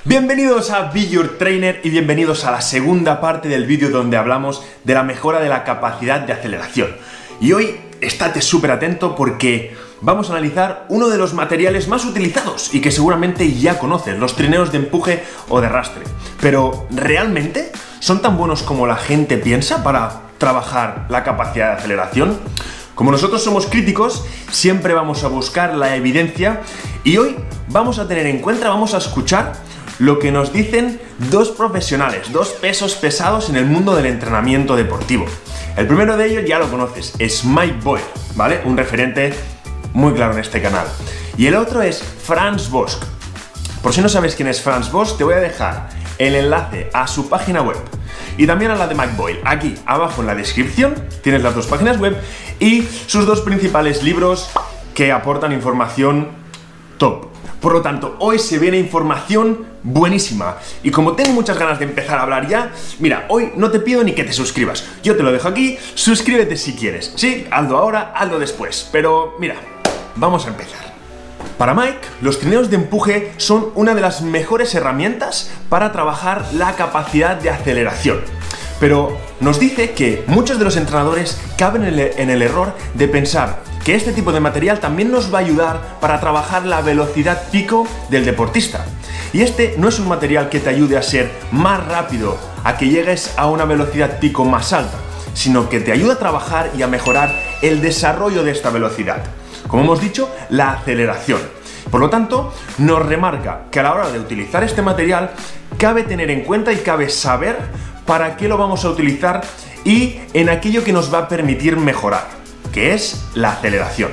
Bienvenidos a Be Your Trainer y bienvenidos a la segunda parte del vídeo donde hablamos de la mejora de la capacidad de aceleración. Y hoy estate súper atento porque vamos a analizar uno de los materiales más utilizados y que seguramente ya conoces, los trineos de empuje o de arrastre. Pero ¿realmente son tan buenos como la gente piensa para trabajar la capacidad de aceleración? Como nosotros somos críticos, siempre vamos a buscar la evidencia y hoy vamos a tener en cuenta, vamos a escuchar lo que nos dicen dos profesionales, dos pesos pesados en el mundo del entrenamiento deportivo. El primero de ellos ya lo conoces, es Mike Boyle, ¿vale? Un referente muy claro en este canal. Y el otro es Franz Bosch. Por si no sabes quién es Franz Bosch, te voy a dejar el enlace a su página web y también a la de Mike Boyle. Aquí abajo en la descripción tienes las dos páginas web y sus dos principales libros que aportan información top. Por lo tanto, hoy se viene información buenísima. Y como tengo muchas ganas de empezar a hablar ya, mira, hoy no te pido ni que te suscribas. Yo te lo dejo aquí, suscríbete si quieres. Sí, hazlo ahora, hazlo después. Pero mira, vamos a empezar. Para Mike, los trineos de empuje son una de las mejores herramientas para trabajar la capacidad de aceleración. Pero nos dice que muchos de los entrenadores caben en el error de pensar que este tipo de material también nos va a ayudar para trabajar la velocidad pico del deportista. Y este no es un material que te ayude a ser más rápido, a que llegues a una velocidad pico más alta, sino que te ayuda a trabajar y a mejorar el desarrollo de esta velocidad. Como hemos dicho, la aceleración. Por lo tanto, nos remarca que a la hora de utilizar este material, cabe tener en cuenta y cabe saber para qué lo vamos a utilizar y en aquello que nos va a permitir mejorar, que es la aceleración.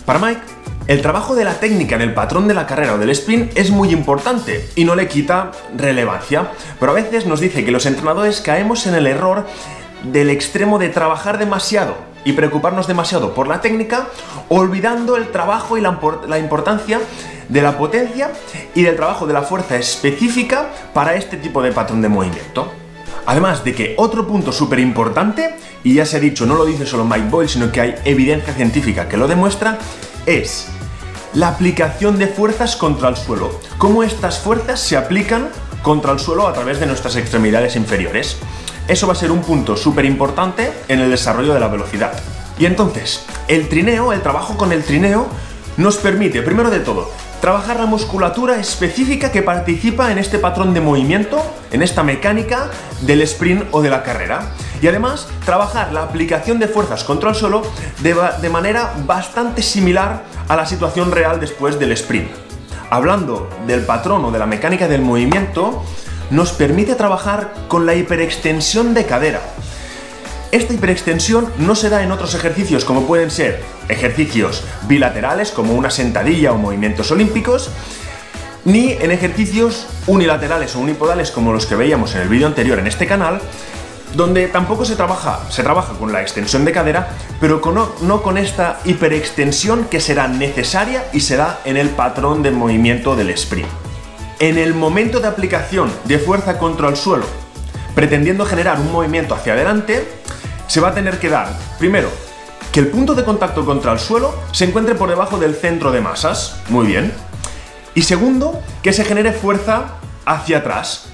Para Mike, el trabajo de la técnica en el patrón de la carrera o del sprint es muy importante y no le quita relevancia, pero a veces nos dice que los entrenadores caemos en el error del extremo de trabajar demasiado y preocuparnos demasiado por la técnica, olvidando el trabajo y la importancia de la potencia y del trabajo de la fuerza específica para este tipo de patrón de movimiento. Además de que otro punto súper importante, y ya se ha dicho, no lo dice solo Mike Boyle, sino que hay evidencia científica que lo demuestra, es la aplicación de fuerzas contra el suelo. Cómo estas fuerzas se aplican contra el suelo a través de nuestras extremidades inferiores. Eso va a ser un punto súper importante en el desarrollo de la velocidad. Y entonces, el trabajo con el trineo nos permite, primero de todo, trabajar la musculatura específica que participa en este patrón de movimiento, en esta mecánica del sprint o de la carrera. Y además, trabajar la aplicación de fuerzas contra el suelo de manera bastante similar a la situación real después del sprint. Hablando del patrón o de la mecánica del movimiento, nos permite trabajar con la hiperextensión de cadera. Esta hiperextensión no se da en otros ejercicios como pueden ser ejercicios bilaterales como una sentadilla o movimientos olímpicos, ni en ejercicios unilaterales o unipodales como los que veíamos en el vídeo anterior en este canal, donde tampoco se trabaja con la extensión de cadera, pero no con esta hiperextensión que será necesaria y se da en el patrón de movimiento del sprint. En el momento de aplicación de fuerza contra el suelo, pretendiendo generar un movimiento hacia adelante, se va a tener que dar, primero, que el punto de contacto contra el suelo se encuentre por debajo del centro de masas, muy bien, y segundo, que se genere fuerza hacia atrás.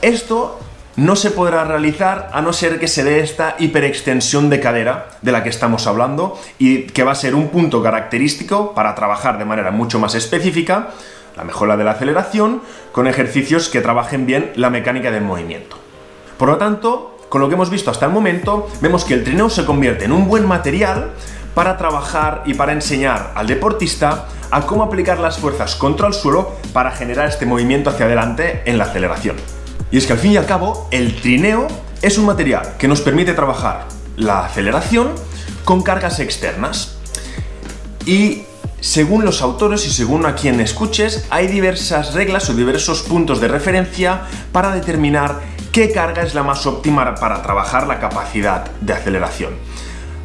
Esto no se podrá realizar a no ser que se dé esta hiperextensión de cadera de la que estamos hablando y que va a ser un punto característico para trabajar de manera mucho más específica la mejora de la aceleración con ejercicios que trabajen bien la mecánica del movimiento. Por lo tanto, con lo que hemos visto hasta el momento, vemos que el trineo se convierte en un buen material para trabajar y para enseñar al deportista a cómo aplicar las fuerzas contra el suelo para generar este movimiento hacia adelante en la aceleración. Y es que al fin y al cabo, el trineo es un material que nos permite trabajar la aceleración con cargas externas. Y según los autores y según a quien escuches, hay diversas reglas o diversos puntos de referencia para determinar qué carga es la más óptima para trabajar la capacidad de aceleración.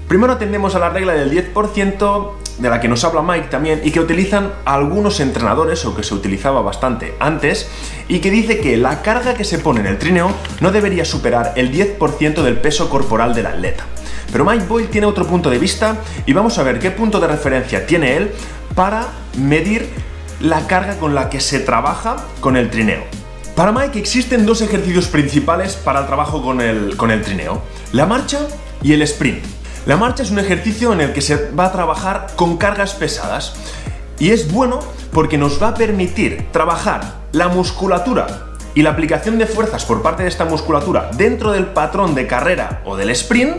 Primero atendemos a la regla del 10%, de la que nos habla Mike también, y que utilizan algunos entrenadores, o que se utilizaba bastante antes, y que dice que la carga que se pone en el trineo no debería superar el 10% del peso corporal del atleta. Pero Mike Boyle tiene otro punto de vista y vamos a ver qué punto de referencia tiene él para medir la carga con la que se trabaja con el trineo. Para Mike existen dos ejercicios principales para el trabajo con el trineo: la marcha y el sprint. La marcha es un ejercicio en el que se va a trabajar con cargas pesadas y es bueno porque nos va a permitir trabajar la musculatura y la aplicación de fuerzas por parte de esta musculatura dentro del patrón de carrera o del sprint,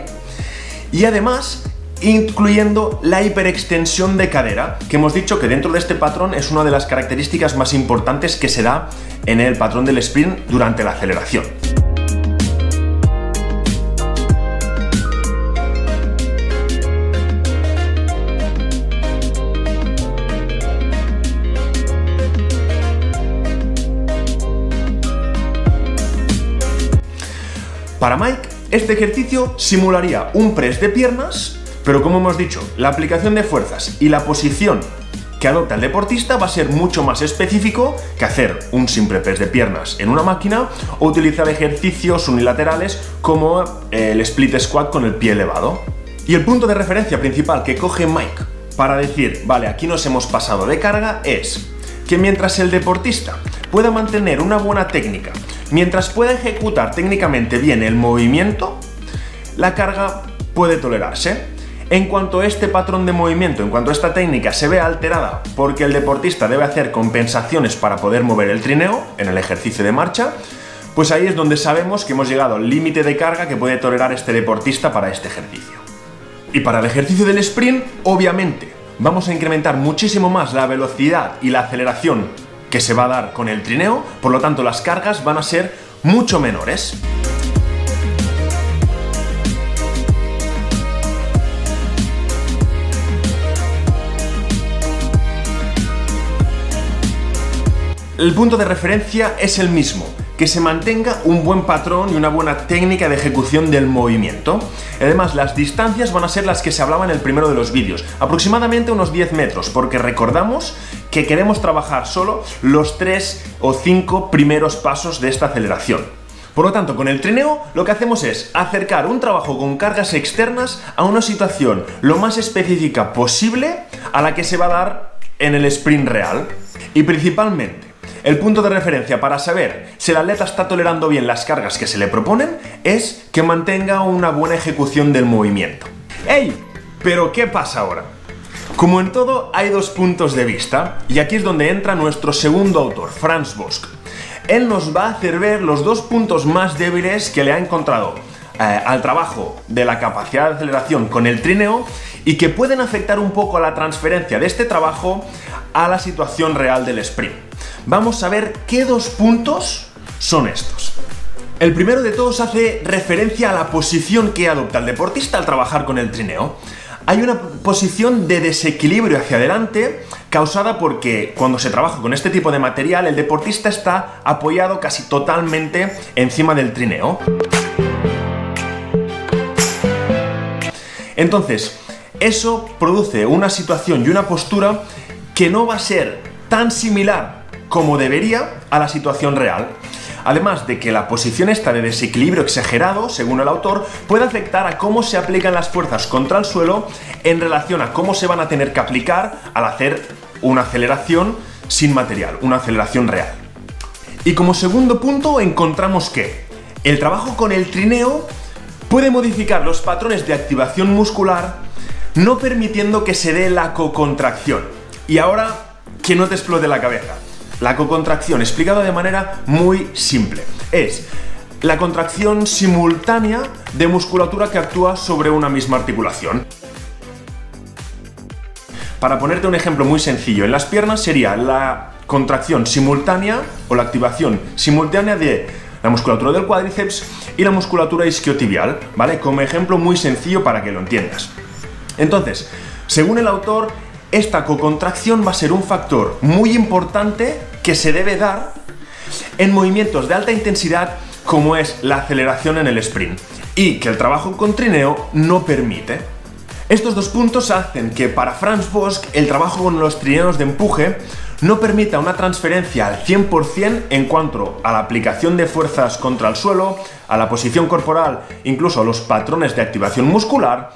y además incluyendo la hiperextensión de cadera, que hemos dicho que dentro de este patrón es una de las características más importantes que se da en el patrón del sprint durante la aceleración. Para Mike, este ejercicio simularía un press de piernas, pero como hemos dicho, la aplicación de fuerzas y la posición que adopta el deportista va a ser mucho más específico que hacer un simple press de piernas en una máquina o utilizar ejercicios unilaterales como el split squat con el pie elevado. Y el punto de referencia principal que coge Mike para decir, vale, aquí nos hemos pasado de carga, es que mientras el deportista pueda mantener una buena técnica, mientras pueda ejecutar técnicamente bien el movimiento, la carga puede tolerarse. En cuanto a este patrón de movimiento, en cuanto a esta técnica se vea alterada porque el deportista debe hacer compensaciones para poder mover el trineo en el ejercicio de marcha, pues ahí es donde sabemos que hemos llegado al límite de carga que puede tolerar este deportista para este ejercicio. Y para el ejercicio del sprint, obviamente, vamos a incrementar muchísimo más la velocidad y la aceleración que se va a dar con el trineo, por lo tanto las cargas van a ser mucho menores. El punto de referencia es el mismo, que se mantenga un buen patrón y una buena técnica de ejecución del movimiento. Además, las distancias van a ser las que se hablaba en el primero de los vídeos, aproximadamente unos 10 metros, porque recordamos que queremos trabajar solo los 3 o 5 primeros pasos de esta aceleración. Por lo tanto, con el trineo lo que hacemos es acercar un trabajo con cargas externas a una situación lo más específica posible a la que se va a dar en el sprint real. Y principalmente, el punto de referencia para saber si el atleta está tolerando bien las cargas que se le proponen es que mantenga una buena ejecución del movimiento. ¡Ey! ¿Pero qué pasa ahora? Como en todo, hay dos puntos de vista, y aquí es donde entra nuestro segundo autor, Franz Bosch. Él nos va a hacer ver los dos puntos más débiles que le ha encontrado al trabajo de la capacidad de aceleración con el trineo y que pueden afectar un poco a la transferencia de este trabajo a la situación real del sprint. Vamos a ver qué dos puntos son estos. El primero de todos hace referencia a la posición que adopta el deportista al trabajar con el trineo. Hay una posición de desequilibrio hacia adelante causada porque cuando se trabaja con este tipo de material el deportista está apoyado casi totalmente encima del trineo. Entonces, eso produce una situación y una postura que no va a ser tan similar como debería a la situación real. Además de que la posición esta de desequilibrio exagerado, según el autor, puede afectar a cómo se aplican las fuerzas contra el suelo en relación a cómo se van a tener que aplicar al hacer una aceleración sin material, una aceleración real. Y como segundo punto encontramos que el trabajo con el trineo puede modificar los patrones de activación muscular, no permitiendo que se dé la cocontracción. Y ahora, que no te explote la cabeza. La cocontracción, explicado de manera muy simple, es la contracción simultánea de musculatura que actúa sobre una misma articulación. Para ponerte un ejemplo muy sencillo, en las piernas sería la contracción simultánea o la activación simultánea de la musculatura del cuádriceps y la musculatura isquiotibial, ¿vale? Como ejemplo muy sencillo para que lo entiendas. Entonces, según el autor, esta cocontracción va a ser un factor muy importante que se debe dar en movimientos de alta intensidad como es la aceleración en el sprint y que el trabajo con trineo no permite. Estos dos puntos hacen que para Franz Bosch el trabajo con los trineos de empuje no permita una transferencia al 100% en cuanto a la aplicación de fuerzas contra el suelo, a la posición corporal, incluso a los patrones de activación muscular,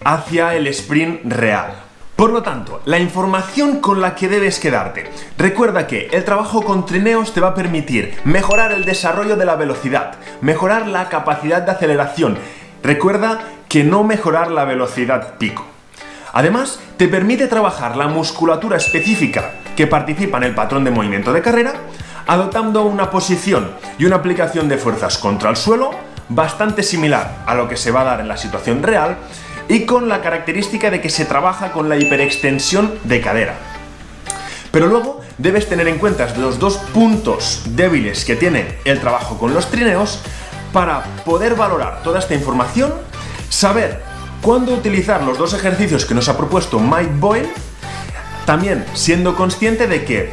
hacia el sprint real. Por lo tanto, la información con la que debes quedarte. Recuerda que el trabajo con trineos te va a permitir mejorar el desarrollo de la velocidad, mejorar la capacidad de aceleración. Recuerda que no mejorar la velocidad pico. Además, te permite trabajar la musculatura específica que participa en el patrón de movimiento de carrera, adoptando una posición y una aplicación de fuerzas contra el suelo bastante similar a lo que se va a dar en la situación real, y con la característica de que se trabaja con la hiperextensión de cadera. Pero luego debes tener en cuenta los dos puntos débiles que tiene el trabajo con los trineos para poder valorar toda esta información, saber cuándo utilizar los dos ejercicios que nos ha propuesto Mike Boyle, también siendo consciente de que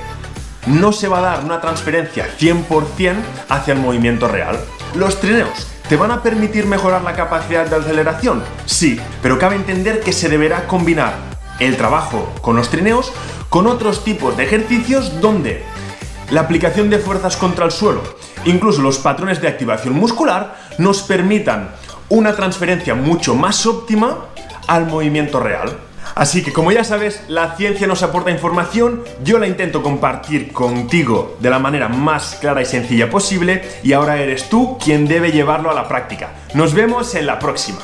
no se va a dar una transferencia 100% hacia el movimiento real. Los trineos ¿te van a permitir mejorar la capacidad de aceleración? Sí, pero cabe entender que se deberá combinar el trabajo con los trineos con otros tipos de ejercicios donde la aplicación de fuerzas contra el suelo, incluso los patrones de activación muscular, nos permitan una transferencia mucho más óptima al movimiento real. Así que, como ya sabes, la ciencia nos aporta información, yo la intento compartir contigo de la manera más clara y sencilla posible, y ahora eres tú quien debe llevarlo a la práctica. Nos vemos en la próxima.